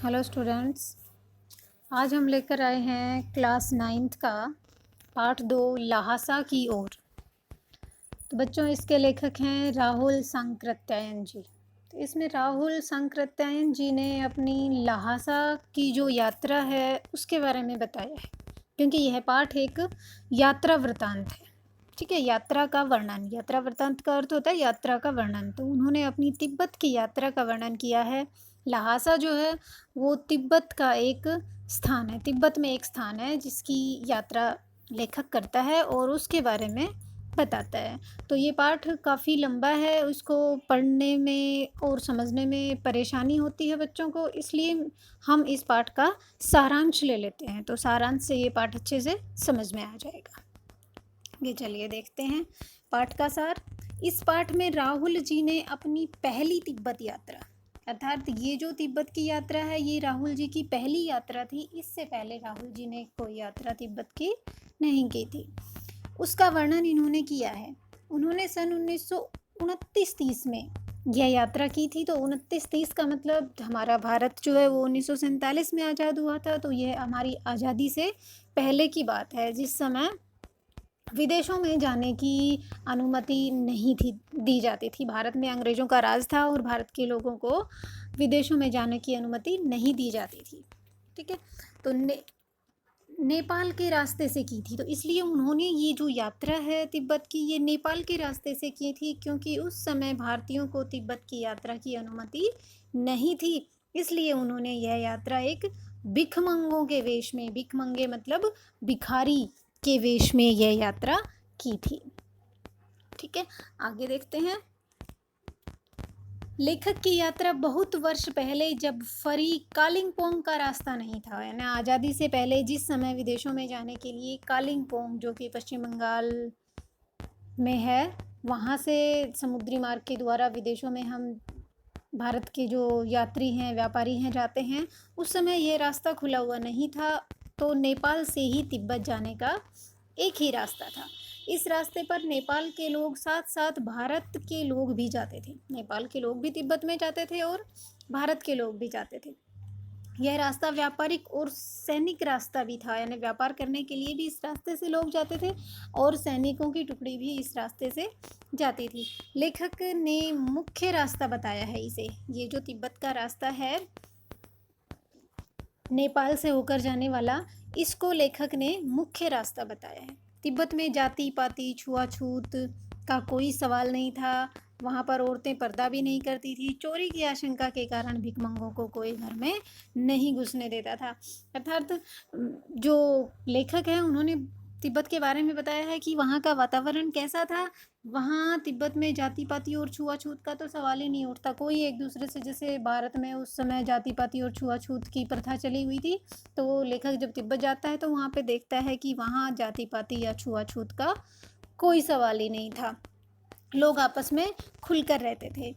Hello students. आज हम लेकर आए हैं क्लास 9th का पार्ट 2 ल्हासा की ओर। तो बच्चों, इसके लेखक हैं राहुल सांकृत्यायन जी। तो इसमें राहुल सांकृत्यायन जी ने अपनी ल्हासा की जो यात्रा है उसके बारे में बताया है, क्योंकि यह पाठ एक यात्रा वृतांत है। ठीक है, यात्रा का वर्णन। यात्रा वृतांत का अर्थ होता है यात्रा का वर्णन। तो उन्होंने अपनी तिब्बत की यात्रा का वर्णन किया है। ल्हासा जो है वो तिब्बत का एक स्थान है, तिब्बत में एक स्थान है जिसकी यात्रा लेखक करता है और उसके बारे में बताता है। तो ये पाठ काफ़ी लंबा है, उसको पढ़ने में और समझने में परेशानी होती है बच्चों को, इसलिए हम इस पाठ का सारांश ले लेते हैं। तो सारांश से ये पाठ अच्छे से समझ में आ जाएगा। ये चलिए देखते हैं पाठ का सार। इस पाठ में राहुल जी ने अपनी पहली तिब्बत यात्रा, अर्थात ये जो तिब्बत की यात्रा है ये राहुल जी की पहली यात्रा थी। इससे पहले राहुल जी ने कोई यात्रा तिब्बत की नहीं की थी, उसका वर्णन इन्होंने किया है। उन्होंने सन 1929-30 में यह यात्रा की थी। तो 29-30 का मतलब हमारा भारत जो है वो 1947 में आज़ाद हुआ था। तो यह हमारी आज़ादी से पहले की बात है, जिस समय विदेशों में जाने की अनुमति नहीं थी दी जाती थी। भारत में अंग्रेज़ों का राज था और भारत के लोगों को विदेशों में जाने की अनुमति नहीं दी जाती थी। ठीक है, तो नेपाल के रास्ते से की थी। तो इसलिए उन्होंने ये जो यात्रा है तिब्बत की, ये नेपाल के रास्ते से की थी, क्योंकि उस समय भारतीयों को तिब्बत की यात्रा की अनुमति नहीं थी। इसलिए उन्होंने यह यात्रा एक भिखमंगों के वेश में, भिखमंगे मतलब भिखारी के वेश में यह यात्रा की थी। ठीक है, आगे देखते हैं। लेखक की यात्रा बहुत वर्ष पहले, जब फरी कालिंपोंग का रास्ता नहीं था, यानी आज़ादी से पहले जिस समय विदेशों में जाने के लिए कालिंपोंग, जो कि पश्चिम बंगाल में है, वहाँ से समुद्री मार्ग के द्वारा विदेशों में हम भारत के जो यात्री हैं, व्यापारी हैं, जाते हैं, उस समय ये रास्ता खुला हुआ नहीं था। तो नेपाल से ही तिब्बत जाने का एक ही रास्ता था। इस रास्ते पर नेपाल के लोग साथ साथ भारत के लोग भी जाते थे। नेपाल के लोग भी तिब्बत में जाते थे और भारत के लोग भी जाते थे। यह रास्ता व्यापारिक और सैनिक रास्ता भी था, यानी व्यापार करने के लिए भी इस रास्ते से लोग जाते थे और सैनिकों की टुकड़ी भी इस रास्ते से जाती थी। लेखक ने मुख्य रास्ता बताया है इसे, ये जो तिब्बत का रास्ता है नेपाल से होकर जाने वाला, इसको लेखक ने मुख्य रास्ता बताया है। तिब्बत में जाति पाति छुआछूत का कोई सवाल नहीं था। वहाँ पर औरतें पर्दा भी नहीं करती थी। चोरी की आशंका के कारण भिखमंगों को कोई घर में नहीं घुसने देता था। अर्थात जो लेखक हैं उन्होंने तिब्बत के बारे में बताया है कि वहाँ का वातावरण कैसा था। वहाँ तिब्बत में जाति पाति और छुआछूत का तो सवाल ही नहीं उठता। कोई एक दूसरे से, जैसे भारत में उस समय जाति पाति और छुआछूत की प्रथा चली हुई थी, तो लेखक जब तिब्बत जाता है तो वहाँ पे देखता है कि वहाँ जाति पाति या छुआछूत का कोई सवाल ही नहीं था। लोग आपस में खुलकर रहते थे।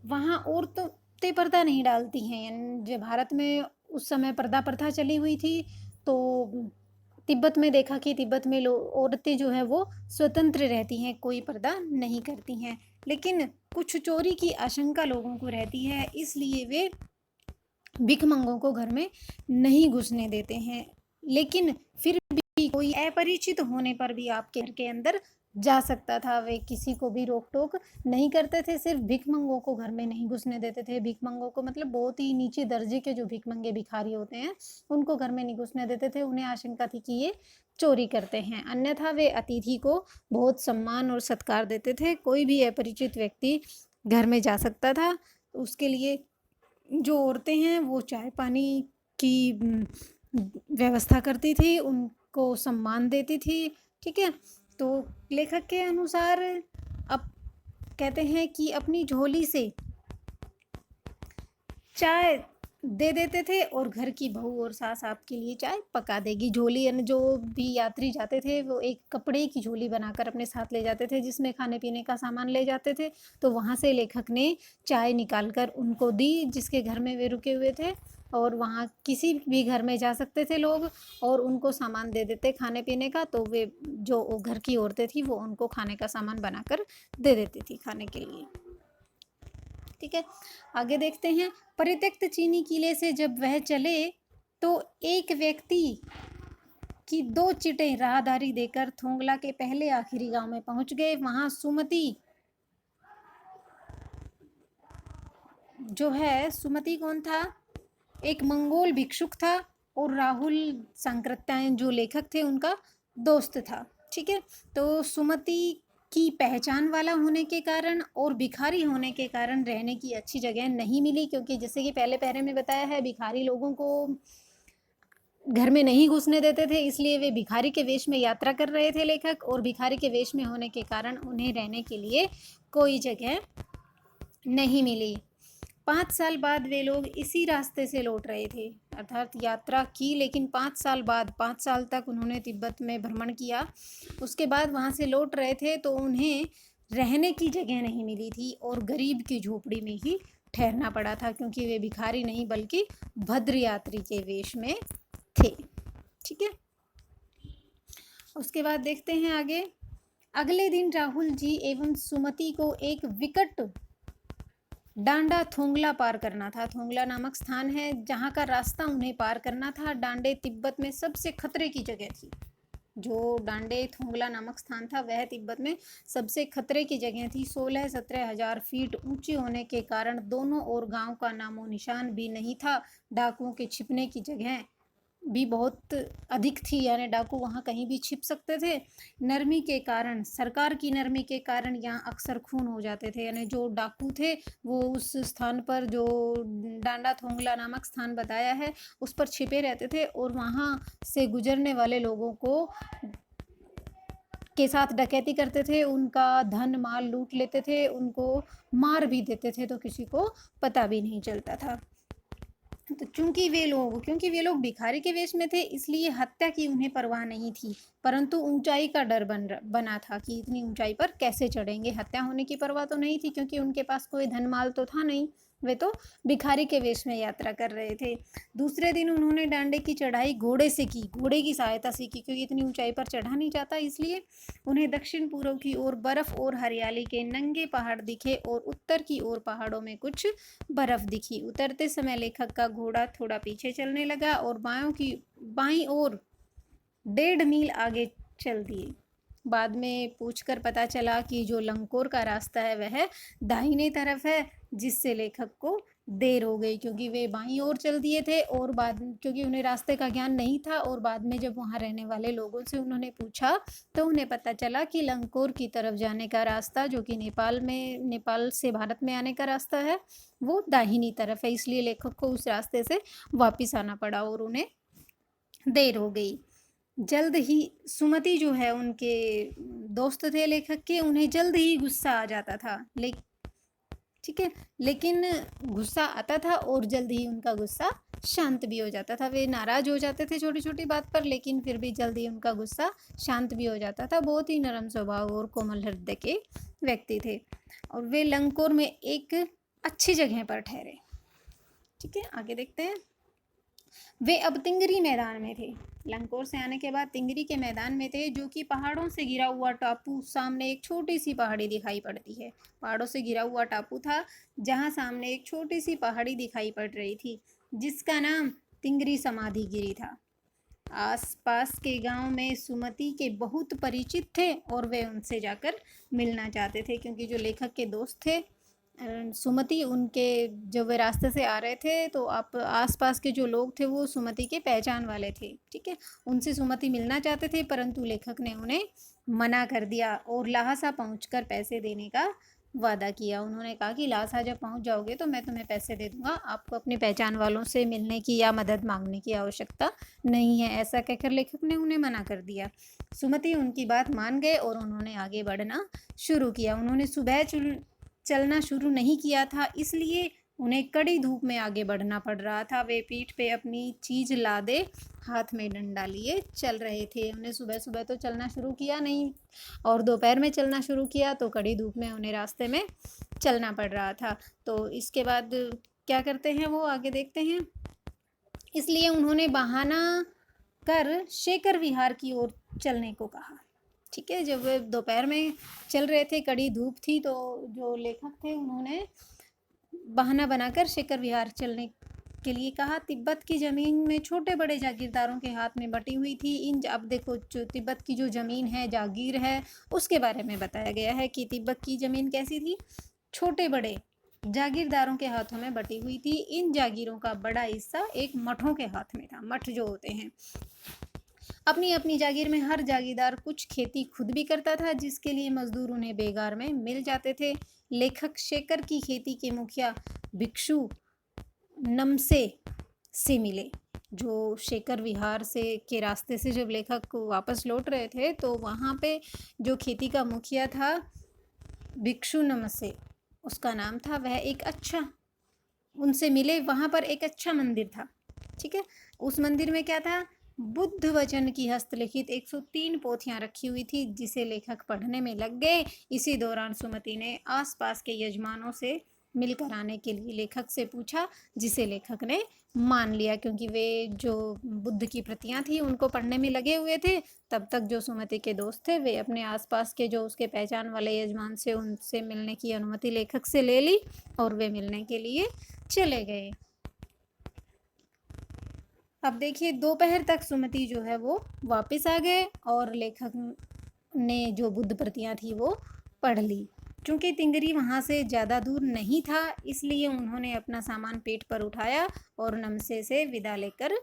वहाँ औरतें पर्दा नहीं डालती हैं, यानी जो भारत में उस समय पर्दा प्रथा चली हुई थी, तो तिब्बत में देखा कि तिब्बत में औरतें जो है वो स्वतंत्र रहती हैं, कोई पर्दा नहीं करती हैं। लेकिन कुछ चोरी की आशंका लोगों को रहती है, इसलिए वे भिखमंगों को घर में नहीं घुसने देते हैं। लेकिन फिर भी कोई अपरिचित होने पर भी आपके घर के अंदर जा सकता था। वे किसी को भी रोक टोक नहीं करते थे, सिर्फ भिखमंगों को घर में नहीं घुसने देते थे। भिखमंगों को मतलब बहुत ही नीचे दर्जे के जो भिखमंगे भिखारी होते हैं उनको घर में नहीं घुसने देते थे। उन्हें आशंका थी कि ये चोरी करते हैं, अन्यथा वे अतिथि को बहुत सम्मान और सत्कार देते थे। कोई भी अपरिचित व्यक्ति घर में जा सकता था। उसके लिए जो औरतें हैं वो चाय पानी की व्यवस्था करती थी, उनको सम्मान देती थी। ठीक है, तो लेखक के अनुसार अब कहते हैं कि अपनी झोली से चाय दे देते थे और घर की बहू और सास आपके लिए चाय पका देगी। झोली, यानी जो भी यात्री जाते थे वो एक कपड़े की झोली बनाकर अपने साथ ले जाते थे, जिसमें खाने पीने का सामान ले जाते थे। तो वहाँ से लेखक ने चाय निकाल कर उनको दी जिसके घर में वे रुके हुए थे। और वहाँ किसी भी घर में जा सकते थे लोग और उनको सामान दे देते खाने पीने का। तो वे जो घर की औरतें थी वो उनको खाने का सामान बनाकर दे देती थी खाने के लिए। ठीक है, आगे देखते हैं। परित्यक्त चीनी किले से जब वह चले तो एक व्यक्ति की 2 चिटें राहदारी देकर थोंगला के पहले आखिरी गांव में पहुंच गए। वहां सुमति जो है, सुमति कौन था? एक मंगोल भिक्षुक था और राहुल सांकृत्यायन जो लेखक थे उनका दोस्त था। ठीक है, तो सुमति की पहचान वाला होने के कारण और भिखारी होने के कारण रहने की अच्छी जगह नहीं मिली, क्योंकि जैसे कि पहले पैरे में बताया है, भिखारी लोगों को घर में नहीं घुसने देते थे, इसलिए वे भिखारी के वेश में यात्रा कर रहे थे लेखक, और भिखारी के वेश में होने के कारण उन्हें रहने के लिए कोई जगह नहीं मिली। 5 साल बाद वे लोग इसी रास्ते से लौट रहे थे, अर्थात यात्रा की, लेकिन 5 साल बाद, 5 साल तक उन्होंने तिब्बत में भ्रमण किया, उसके बाद वहाँ से लौट रहे थे तो उन्हें रहने की जगह नहीं मिली थी और गरीब की झोपड़ी में ही ठहरना पड़ा था, क्योंकि वे भिखारी नहीं बल्कि भद्र यात्री के वेश में थे। ठीक है, उसके बाद देखते हैं आगे। अगले दिन राहुल जी एवं सुमति को एक विकट डांडा थोंगला पार करना था। थोंगला नामक स्थान है जहाँ का रास्ता उन्हें पार करना था। डांडे तिब्बत में सबसे खतरे की जगह थी। जो डांडे थोंगला नामक स्थान था वह तिब्बत में सबसे खतरे की जगह थी। 16-17 हजार फीट ऊंची होने के कारण दोनों ओर गांव का नामो निशान भी नहीं था। डाकुओं के छिपने की जगह भी बहुत अधिक थी, यानी डाकू वहाँ कहीं भी छिप सकते थे। नरमी के कारण, सरकार की नरमी के कारण यहाँ अक्सर खून हो जाते थे, यानी जो डाकू थे वो उस स्थान पर, जो डांडा थोंगला नामक स्थान बताया है, उस पर छिपे रहते थे और वहाँ से गुजरने वाले लोगों को के साथ डकैती करते थे, उनका धन माल लूट लेते थे, उनको मार भी देते थे, तो किसी को पता भी नहीं चलता था। तो क्योंकि वे लोग भिखारी के वेश में थे, इसलिए हत्या की उन्हें परवाह नहीं थी, परंतु ऊंचाई का डर बना था कि इतनी ऊंचाई पर कैसे चढ़ेंगे। हत्या होने की परवाह तो नहीं थी, क्योंकि उनके पास कोई धन माल तो था नहीं, वे तो भिखारी के वेश में यात्रा कर रहे थे। दूसरे दिन उन्होंने डांडे की चढ़ाई घोड़े से की, घोड़े की सहायता से की, क्योंकि इतनी ऊंचाई पर चढ़ा नहीं जाता, इसलिए उन्हें दक्षिण पूर्व की ओर बर्फ और हरियाली के नंगे पहाड़ दिखे और उत्तर की ओर पहाड़ों में कुछ बर्फ दिखी। उतरते समय लेखक का घोड़ा थोड़ा पीछे चलने लगा और बाईं ओर 1.5 मील आगे चल दिए। बाद में पूछकर पता चला कि जो लंकोर का रास्ता है वह दाहिने तरफ है, जिससे लेखक को देर हो गई, क्योंकि वे बाईं ओर चल दिए थे और क्योंकि उन्हें रास्ते का ज्ञान नहीं था, और बाद में जब वहाँ रहने वाले लोगों से उन्होंने पूछा तो उन्हें पता चला कि लंकोर की तरफ जाने का रास्ता, जो कि नेपाल से भारत में आने का रास्ता है, वो दाहिनी तरफ है, इसलिए लेखक को उस रास्ते से वापस आना पड़ा और उन्हें देर हो गई। जल्द ही सुमति जो है, उनके दोस्त थे लेखक के, उन्हें जल्द ही गुस्सा आ जाता था, ठीक है, लेकिन गुस्सा आता था और जल्द ही उनका गुस्सा शांत भी हो जाता था। वे नाराज हो जाते थे छोटी छोटी बात पर, लेकिन फिर भी जल्द ही उनका गुस्सा शांत भी हो जाता था। बहुत ही नरम स्वभाव और कोमल हृदय के व्यक्ति थे और वे लंकोर में एक अच्छी जगह पर ठहरे। ठीक है, आगे देखते हैं। वे अब तिंगरी मैदान में थे। लंकोर से आने के बाद तिंगरी के मैदान में थे, जो कि पहाड़ों से घिरा हुआ टापू। सामने एक छोटी सी पहाड़ी दिखाई पड़ती है। पहाड़ों से घिरा हुआ टापू था, जहां सामने एक छोटी सी पहाड़ी दिखाई पड़ रही थी, जिसका नाम तिंगरी समाधिगिरी था। आसपास के गांव में सुमति के बहुत परिचित थे और वे उनसे जाकर मिलना चाहते थे, क्योंकि जो लेखक के दोस्त थे सुमति, उनके जब वे रास्ते से आ रहे थे तो आप आसपास के जो लोग थे वो सुमति के पहचान वाले थे। ठीक है, उनसे सुमति मिलना चाहते थे, परंतु लेखक ने उन्हें मना कर दिया और लहासा पहुंचकर पैसे देने का वादा किया। उन्होंने कहा कि लहासा जब पहुंच जाओगे तो मैं तुम्हें पैसे दे दूंगा, आपको अपने पहचान वालों से मिलने की या मदद मांगने की आवश्यकता नहीं है। ऐसा कहकर लेखक ने उन्हें मना कर दिया। सुमति उनकी बात मान गए और उन्होंने आगे बढ़ना शुरू किया। उन्होंने सुबह चलना शुरू नहीं किया था, इसलिए उन्हें कड़ी धूप में आगे बढ़ना पड़ रहा था। वे पीठ पे अपनी चीज लादे हाथ में डंडा लिए चल रहे थे। उन्हें सुबह सुबह तो चलना शुरू किया नहीं, और दोपहर में चलना शुरू किया तो कड़ी धूप में उन्हें रास्ते में चलना पड़ रहा था। तो इसके बाद क्या करते हैं वो आगे देखते हैं। इसलिए उन्होंने बहाना कर शेखर विहार की ओर चलने को कहा। ठीक है, जब वे दोपहर में चल रहे थे, कड़ी धूप थी, तो जो लेखक थे उन्होंने बहाना बनाकर शेखर विहार चलने के लिए कहा। तिब्बत की ज़मीन में छोटे बड़े जागीरदारों के हाथ में बटी हुई थी। अब देखो, जो तिब्बत की जो ज़मीन है, जागीर है, उसके बारे में बताया गया है कि तिब्बत की ज़मीन कैसी थी, छोटे बड़े जागीरदारों के हाथों में बटी हुई थी। इन जागीरों का बड़ा हिस्सा एक मठों के हाथ में था। मठ जो होते हैं, अपनी अपनी जागीर में हर जागीरदार कुछ खेती खुद भी करता था, जिसके लिए मजदूर उन्हें बेगार में मिल जाते थे। लेखक शेखर की खेती के मुखिया भिक्षु नमसे से मिले। जो शेखर विहार से के रास्ते से जब लेखक को वापस लौट रहे थे, तो वहाँ पे जो खेती का मुखिया था भिक्षु नमसे, उसका नाम था, वह एक अच्छा, उनसे मिले। वहाँ पर एक अच्छा मंदिर था, ठीक है। उस मंदिर में क्या था, बुद्ध वचन की हस्तलिखित 103 पोथियां रखी हुई थी, जिसे लेखक पढ़ने में लग गए। इसी दौरान सुमति ने आसपास के यजमानों से मिलकर आने के लिए लेखक से पूछा, जिसे लेखक ने मान लिया, क्योंकि वे जो बुद्ध की प्रतियां थी उनको पढ़ने में लगे हुए थे। तब तक जो सुमति के दोस्त थे, वे अपने आसपास के जो उसके पहचान वाले यजमान से उनसे मिलने की अनुमति लेखक से ले ली और वे मिलने के लिए चले गए। अब देखिए, दोपहर तक सुमति जो है वो वापस आ गए और लेखक ने जो बुद्ध प्रतियां थी वो पढ़ ली। चूँकि तिंगरी वहाँ से ज़्यादा दूर नहीं था, इसलिए उन्होंने अपना सामान पेट पर उठाया और नमसे से विदा लेकर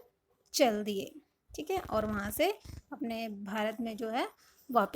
चल दिए, ठीक है, और वहाँ से अपने भारत में जो है वापस